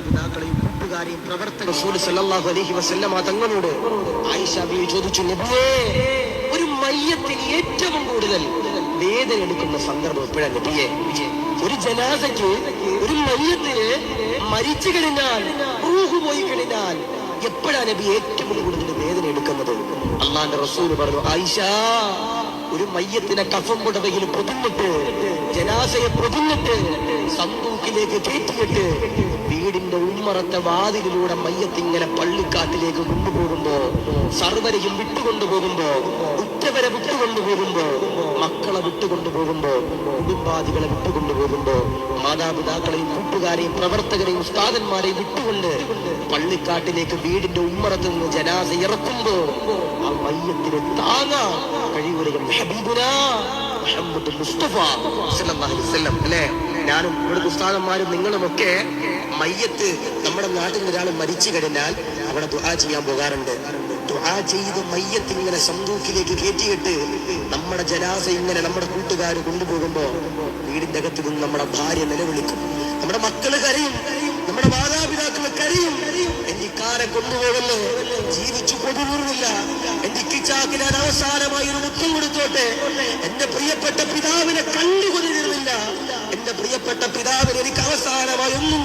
മാതാപിതാക്കളെയും കൂട്ടുകാരെയും പ്രവർത്തകർ റസൂൽ സല്ലല്ലാഹു അലൈഹി വസല്ലമ തങ്ങളോട് ആയിഷ ബീവി ചോദിച്ചു, നബിയേ, ഒരു മയ്യത്തിന് ഏറ്റവും കൂടുതൽ വേദന എടുക്കുന്ന സന്ദർഭം എപ്പോഴാണ് നബിയേ? ഒരു ജനാസയ്ക്ക്, ഒരു മയ്യത്തിന് മരിച്ചു കഴിഞ്ഞാൽ, റൂഹ് പോയി കഴിഞ്ഞാൽ എപ്പോഴാണ് നബി ഏറ്റവും കൂടുതൽ വേദന എടുക്കുന്നത്? അള്ളാന്റെ റസൂൽ പറഞ്ഞു, ആയിഷ, ഒരു മയ്യത്തിനെ കഫം പുടവയിൽ പൊതിഞ്ഞിട്ട്, ജനാസയെ പൊതിഞ്ഞിട്ട്, സന്തൂക്കിലേക്ക് കയറ്റിയിട്ട്, വീടിന്റെ ഉമ്മറത്തെ വാതിലിലൂടെ മയ്യത്തിങ്ങനെ പള്ളിക്കാട്ടിലേക്ക് കൊണ്ടുപോകുമ്പോ, സർവരെയും വിട്ടുകൊണ്ടുപോകുമ്പോ, ഉറ്റവരെ വിട്ടുകൊണ്ടുപോകുമ്പോ, മക്കളെ വിട്ടുകൊണ്ടുപോകുമ്പോ, കുടുംബാദികളെ വിട്ടുകൊണ്ടുപോകുമ്പോ, മാതാപിതാക്കളെയും കൂട്ടുകാരെയും പ്രവർത്തകരെയും ഉസ്താദന്മാരെയും വിട്ടുകൊണ്ട് പള്ളിക്കാട്ടിലേക്ക് വീടിന്റെ ഉമ്മറത്ത് നിന്ന് ജനാസ ഇറക്കുമ്പോ ആ മയ്യത്തിന് താങ്ങാൻ കഴിയുകയും ഹബീബുനാ മുഹമ്മദ് മുസ്തഫ സല്ലല്ലാഹു അലൈഹി വസല്ലം അല്ലേ? ഞാനും ഇവിടുത്തെ ഉസ്താദന്മാരും നിങ്ങളുമൊക്കെ മയ്യത്ത്, നമ്മുടെ നാട്ടിൽ ഒരാൾ മരിച്ചു കഴിഞ്ഞാൽ അവിടെ ദുആ ചെയ്യാൻ പോകാറുണ്ട്. ദുആ ചെയ്ത് മയ്യത്ത് ഇങ്ങനെ സന്തൂക്കിലേക്ക് കയറ്റിയിട്ട് നമ്മുടെ ജനാസ ഇങ്ങനെ നമ്മുടെ കൂട്ടുകാർ കൊണ്ടുപോകുമ്പോ വീടിന്റെ അകത്ത് നിന്ന് നമ്മുടെ ഭാര്യ നിലവിളിക്കും, നമ്മുടെ മക്കള് കരയും, നമ്മുടെ മാതാപിതാക്കള് കരയും. എന്റെ ഇക്കാരെ കൊണ്ടുപോകല്ലോ, ജീവിച്ചു കൊണ്ടുപോകുന്നില്ല, എന്റെ ഇക്കിച്ചാക്ക് ഞാൻ അവസാനമായി ഒരു മുത്തം കൊടുത്തോട്ടെ, എന്റെ പ്രിയപ്പെട്ട പിതാവിനെ കണ്ടുകൊണ്ടിരുന്നില്ല, എന്റെ പ്രിയപ്പെട്ട പിതാവിന് എനിക്ക് അവസാനമായി ഒന്നും